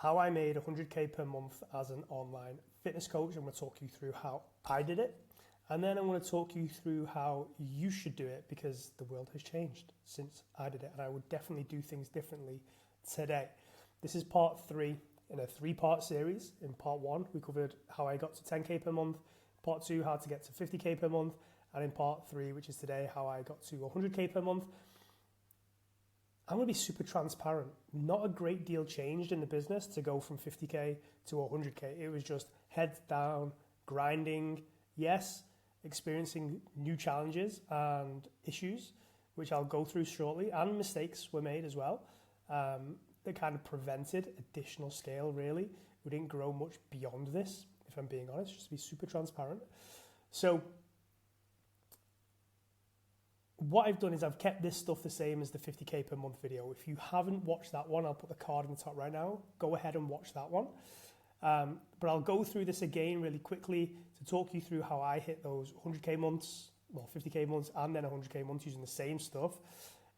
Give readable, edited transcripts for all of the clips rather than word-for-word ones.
how I made 100K per month as an online fitness coach. I'm going to talk you through how I did it. And then I'm going to talk you through how you should do it, because the world has changed since I did it. And I would definitely do things differently today. This is part 3 in a 3-part series. In part 1, we covered how I got to 10K per month. Part 2, how to get to 50K per month. And in part 3, which is today, how I got to 100K per month. I'm going to be super transparent. Not a great deal changed in the business to go from 50K to 100K. It was just heads down, grinding. Yes, experiencing new challenges and issues, which I'll go through shortly, and mistakes were made as well. That kind of prevented additional scale, really. We didn't grow much beyond this, if I'm being honest, just to be super transparent. So what I've done is I've kept this stuff the same as the 50K per month video. If you haven't watched that one, I'll put the card in the top right now. Go ahead and watch that one. But I'll go through this again really quickly to talk you through how I hit those 100K months, 50K months, and then 100K months using the same stuff,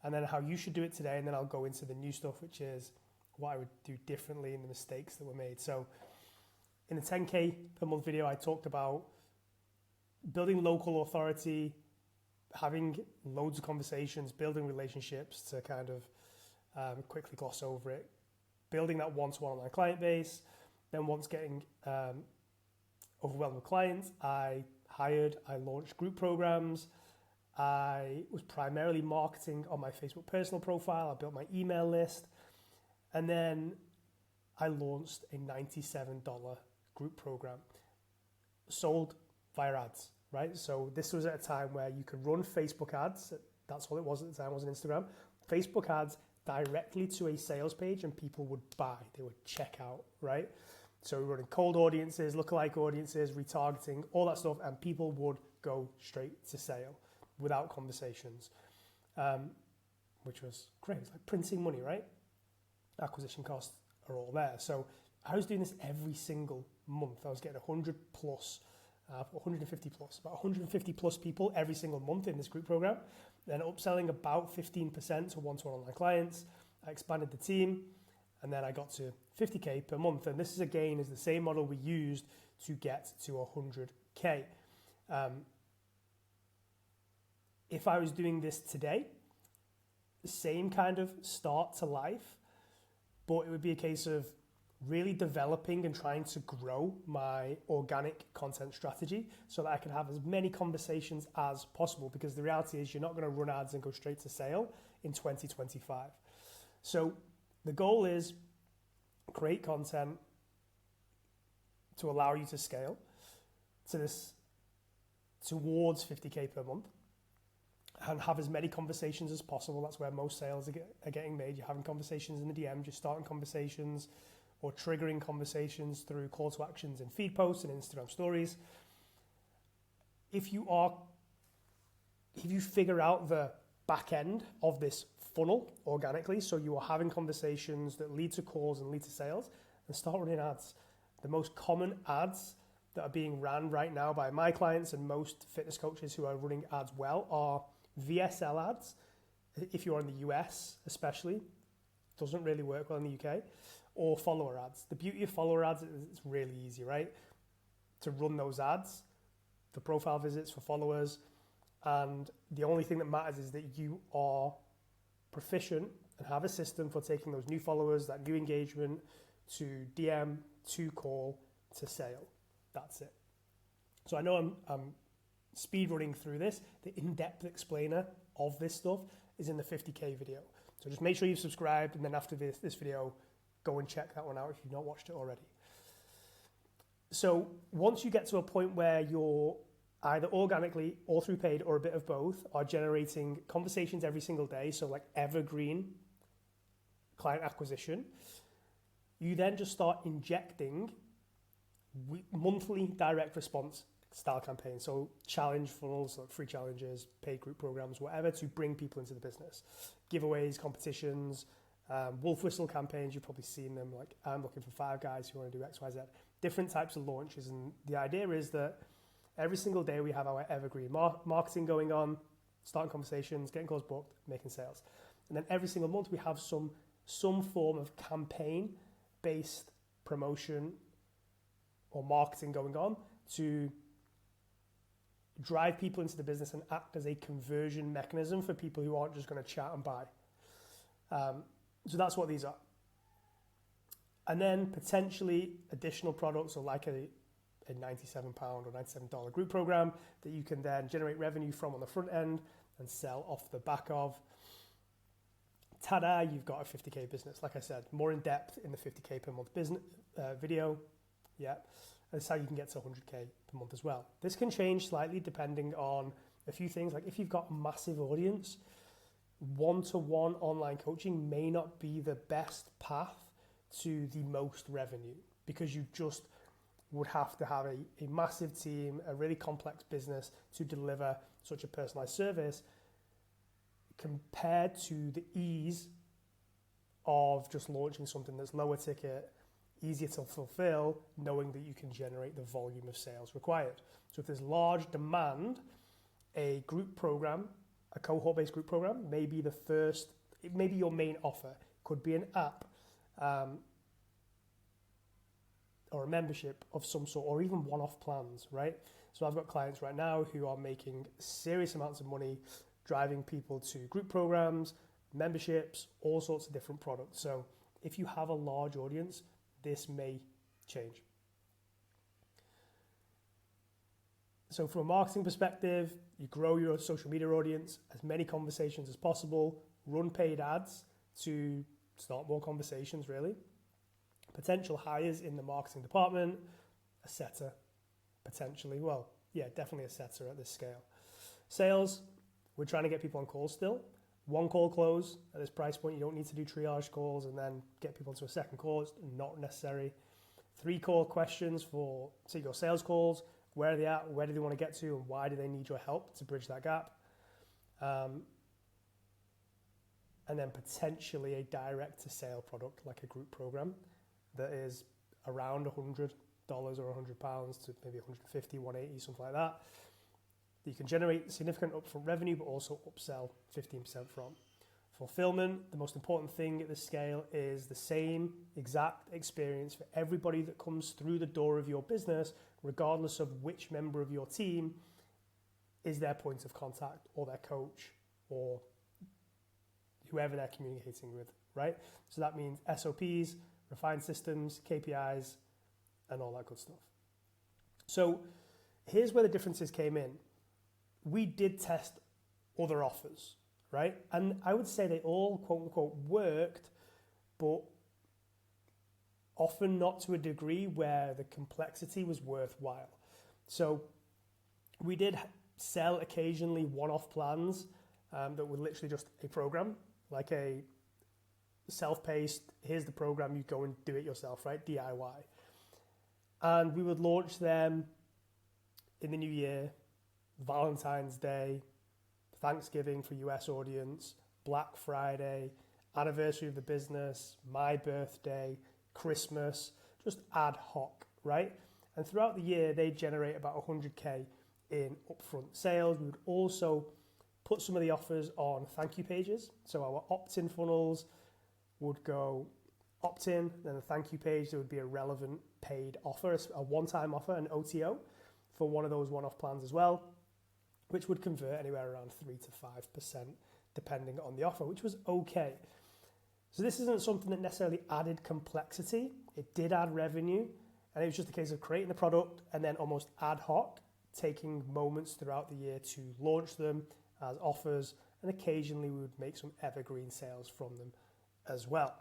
and then how you should do it today. And then I'll go into the new stuff, which is what I would do differently and the mistakes that were made. So in the 10K per month video, I talked about building local authority, having loads of conversations, building relationships to kind of quickly gloss over it, building that one-to-one online client base. Then once getting overwhelmed with clients, I launched group programs. I was primarily marketing on my Facebook personal profile. I built my email list. And then I launched a $97 group program, sold via ads, right? So this was at a time where you could run Facebook ads. That's all it was at the time, wasn't Instagram. Facebook ads directly to a sales page, and people would buy, they would check out, right? So we're running cold audiences, lookalike audiences, retargeting, all that stuff, and people would go straight to sale without conversations, which was great. It's like printing money, right? Acquisition costs are all there. So I was doing this every single month. I was getting 100 plus, 150 plus, about 150 plus people every single month in this group program. Then upselling about 15% to one-to-one online clients. I expanded the team, and then I got to 50K per month. And this is again is the same model we used to get to 100K. If I was doing this today, the same kind of start to life, but it would be a case of really developing and trying to grow my organic content strategy so that I can have as many conversations as possible, because the reality is you're not going to run ads and go straight to sale in 2025. So the goal is create content to allow you to scale to this towards 50K per month and have as many conversations as possible. That's where most sales are getting made. You're having conversations in the DM, you're starting conversations or triggering conversations through call to actions in feed posts and Instagram stories. If you figure out the back end of this funnel organically, so you are having conversations that lead to calls and lead to sales, and start running ads. The most common ads that are being ran right now by my clients and most fitness coaches who are running ads well are VSL ads. If you're in the US especially, doesn't really work well in the UK, or follower ads. The beauty of follower ads is it's really easy, right? To run those ads for profile visits, for followers, and the only thing that matters is that you are proficient and have a system for taking those new followers, that new engagement, to DM, to call, to sale. That's it. So I know I'm speed running through this. The in-depth explainer of this stuff is in the 50K video. So just make sure you've subscribed, and then after this video, go and check that one out if you've not watched it already. So once you get to a point where you're either organically or through paid or a bit of both are generating conversations every single day, so like evergreen client acquisition, you then just start injecting monthly direct response style campaigns. So challenge funnels, like free challenges, paid group programs, whatever, to bring people into the business. Giveaways, competitions, wolf whistle campaigns, you've probably seen them, like I'm looking for 5 guys who want to do X, Y, Z. Different types of launches. And the idea is that every single day we have our evergreen marketing going on, starting conversations, getting calls booked, making sales. And then every single month we have some form of campaign-based promotion or marketing going on to drive people into the business and act as a conversion mechanism for people who aren't just going to chat and buy. So that's what these are. And then potentially additional products, or like a £97 or $97 group program that you can then generate revenue from on the front end and sell off the back of. Ta-da, you've got a 50K business. Like I said, more in depth in the 50K per month business video. Yeah, that's how you can get to 100K per month as well. This can change slightly depending on a few things. Like if you've got a massive audience, one-to-one online coaching may not be the best path to the most revenue, because you just would have to have a massive team, a really complex business to deliver such a personalized service, compared to the ease of just launching something that's lower ticket, easier to fulfill, knowing that you can generate the volume of sales required. So if there's large demand, a group program, a cohort-based group program, may be the first, it may be your main offer. Could be an app, or a membership of some sort, or even one-off plans, right? So I've got clients right now who are making serious amounts of money driving people to group programs, memberships, all sorts of different products. So if you have a large audience, this may change. So from a marketing perspective, you grow your social media audience, as many conversations as possible, run paid ads to start more conversations, really. Potential hires in the marketing department, a setter, potentially. Well, yeah, definitely a setter at this scale. Sales, we're trying to get people on calls still. One call close at this price point. You don't need to do triage calls and then get people into a second call. It's not necessary. 3 call questions for, say, your sales calls. Where are they at? Where do they want to get to? And why do they need your help to bridge that gap? And then potentially a direct-to-sale product like a group program that is around $100 or £100 to maybe 150, 180, something like that. You can generate significant upfront revenue, but also upsell 15% from. Fulfillment, the most important thing at this scale is the same exact experience for everybody that comes through the door of your business, regardless of which member of your team is their point of contact or their coach or whoever they're communicating with, right? So that means SOPs, refined systems, KPIs, and all that good stuff. So here's where the differences came in. We did test other offers, right? And I would say they all, quote unquote, worked, but often not to a degree where the complexity was worthwhile. So we did sell occasionally one-off plans that were literally just a program, like a self-paced, here's the program, you go and do it yourself, right? DIY. And we would launch them in the new year, Valentine's Day, Thanksgiving for US audience, Black Friday, anniversary of the business, my birthday, Christmas, just ad hoc, right? And throughout the year, they generate about 100K in upfront sales. We would also put some of the offers on thank you pages. So our opt-in funnels would go opt-in, then the thank you page, there would be a relevant paid offer, a one-time offer, an OTO for one of those one-off plans as well, which would convert anywhere around 3 to 5% depending on the offer, which was okay. So this isn't something that necessarily added complexity. It did add revenue, and it was just a case of creating the product and then almost ad hoc, taking moments throughout the year to launch them as offers, and occasionally we would make some evergreen sales from them as well.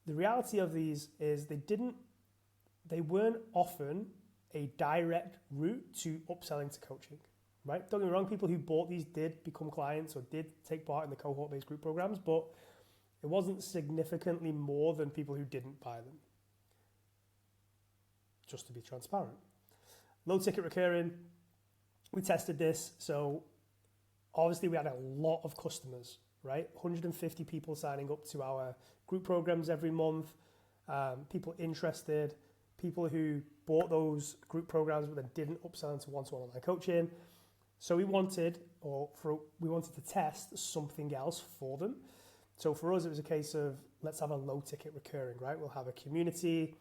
The reality of these is they weren't often a direct route to upselling to coaching, right? Don't get me wrong, people who bought these did become clients or did take part in the cohort-based group programs, but it wasn't significantly more than people who didn't buy them, just to be transparent. Low ticket recurring, we tested this, so obviously we had a lot of customers, right? 150 people signing up to our group programs every month, people interested, people who bought those group programs but then didn't upsell into one-to-one online coaching. So we wanted to test something else for them. So for us, it was a case of, let's have a low ticket recurring, right? We'll have a community,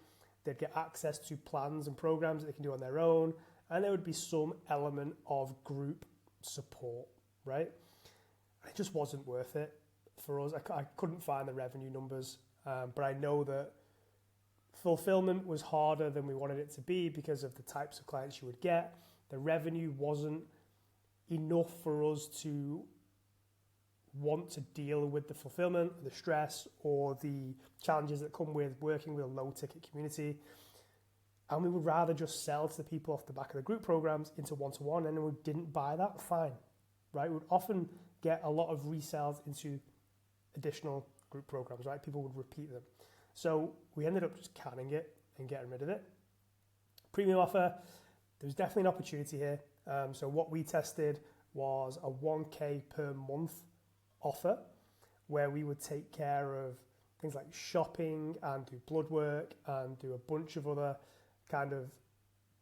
They'd get access to plans and programs that they can do on their own. And there would be some element of group support, right? It just wasn't worth it for us. I couldn't find the revenue numbers, but I know that fulfillment was harder than we wanted it to be because of the types of clients you would get. The revenue wasn't enough for us to want to deal with the fulfillment, the stress, or the challenges that come with working with a low-ticket community. And we would rather just sell to the people off the back of the group programs into one-to-one, and we didn't buy that, fine, right? We would often get a lot of resales into additional group programs, right? People would repeat them. So we ended up just canning it and getting rid of it. Premium offer, there's definitely an opportunity here. So what we tested was a 1K per month offer where we would take care of things like shopping and do blood work and do a bunch of other kind of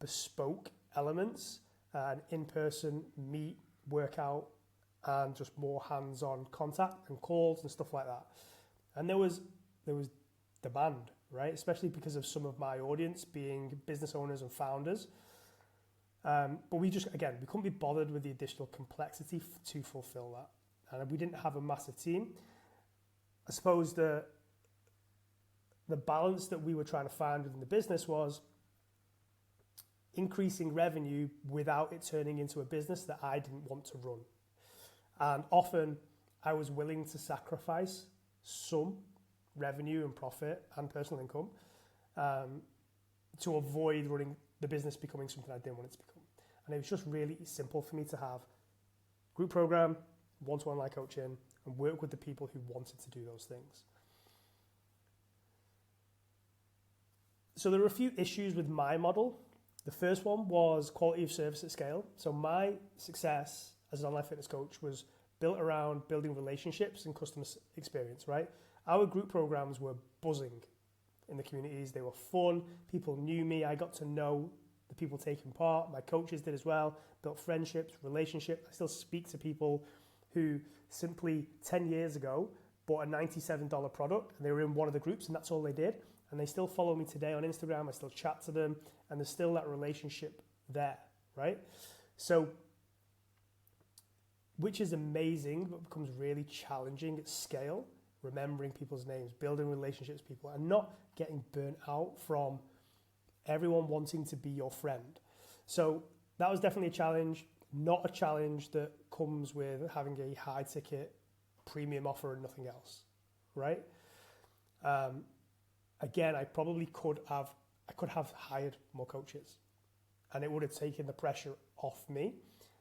bespoke elements, an in-person meet, workout, and just more hands-on contact and calls and stuff like that. And there was demand, right? Especially because of some of my audience being business owners and founders. But we couldn't be bothered with the additional complexity to fulfill that. And we didn't have a massive team. I suppose the balance that we were trying to find within the business was increasing revenue without it turning into a business that I didn't want to run. And often I was willing to sacrifice some revenue and profit and personal income to avoid running the business becoming something I didn't want it to become. And it was just really simple for me to have group program, one-to-one live coaching, and work with the people who wanted to do those things. So there were a few issues with my model. The first one was quality of service at scale. So my success as an online fitness coach was built around building relationships and customer experience, right? Our group programs were buzzing in the communities. They were fun. People knew me. I got to know the people taking part. My coaches did as well. Built friendships, relationships. I still speak to people who simply 10 years ago bought a $97 product and they were in one of the groups and that's all they did. And they still follow me today on Instagram. I still chat to them and there's still that relationship there, right? So, which is amazing, but becomes really challenging at scale, remembering people's names, building relationships with people, and not getting burnt out from everyone wanting to be your friend. So that was definitely a challenge, not a challenge that comes with having a high ticket premium offer and nothing else, right? Again, I probably could have hired more coaches and it would have taken the pressure off me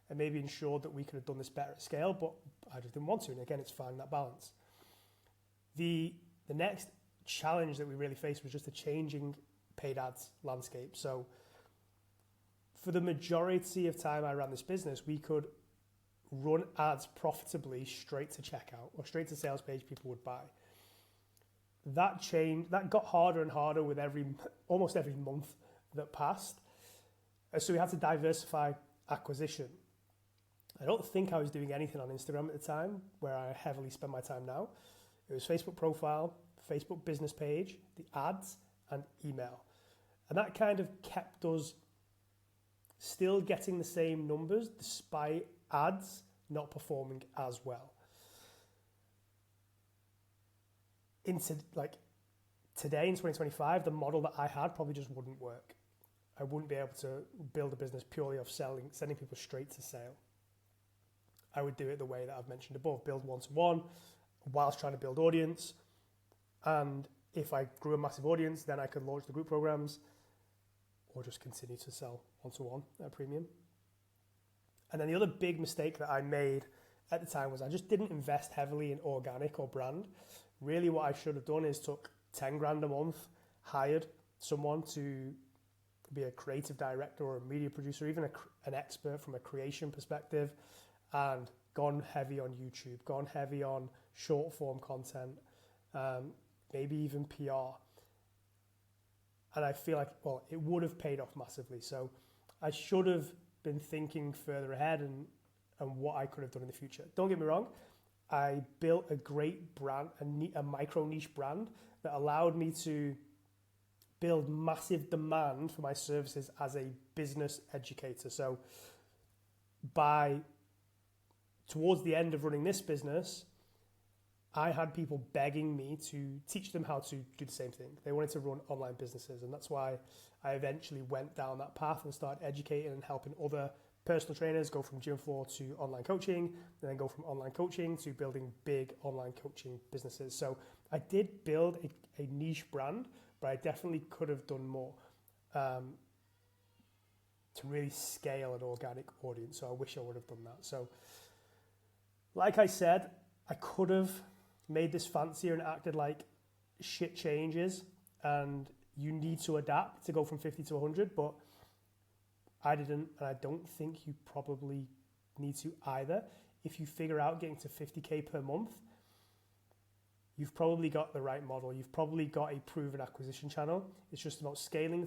and maybe ensured that we could have done this better at scale, but I just didn't want to. And again, it's finding that balance. The next challenge that we really faced was just the changing paid ads landscape. So for the majority of time I ran this business, we could run ads profitably straight to checkout or straight to sales page people would buy. That changed, that got harder and harder with almost every month that passed. So we had to diversify acquisition. I don't think I was doing anything on Instagram at the time where I heavily spend my time now. It was Facebook profile, Facebook business page, the ads, and email. And that kind of kept us still getting the same numbers despite ads not performing as well. Today in 2025, the model that I had probably just wouldn't work. I wouldn't be able to build a business purely off sending people straight to sale. I would do it the way that I've mentioned above, build one-to-one whilst trying to build audience. And if I grew a massive audience, then I could launch the group programs or just continue to sell one-to-one at premium. And then the other big mistake that I made at the time was I just didn't invest heavily in organic or brand. Really what I should have done is took 10 grand a month, hired someone to be a creative director or a media producer, even an expert from a creation perspective, and gone heavy on YouTube, gone heavy on short form content, maybe even PR. And I feel like, it would have paid off massively. So I should have been thinking further ahead and what I could have done in the future. Don't get me wrong. I built a great brand, a micro niche brand that allowed me to build massive demand for my services as a business educator. So towards the end of running this business, I had people begging me to teach them how to do the same thing. They wanted to run online businesses, and that's why I eventually went down that path and started educating and helping other personal trainers go from gym floor to online coaching, and then go from online coaching to building big online coaching businesses. So I did build a niche brand, but I definitely could have done more to really scale an organic audience. So I wish I would have done that. So like I said, I could have made this fancier and acted like shit changes and you need to adapt to go from 50 to 100, but I didn't, and I don't think you probably need to either. If you figure out getting to 50K per month, you've probably got the right model. You've probably got a proven acquisition channel. It's just about scaling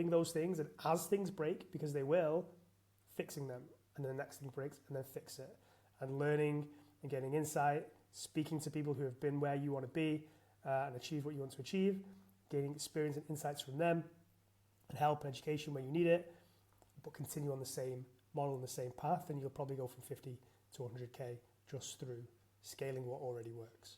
those things, and as things break, because they will, fixing them, and then the next thing breaks, and then fix it. And learning and getting insight, speaking to people who have been where you want to be and achieve what you want to achieve, gaining experience and insights from them, and help and education where you need it, but continue on the same model and the same path, and you'll probably go from 50 to 100K just through scaling what already works.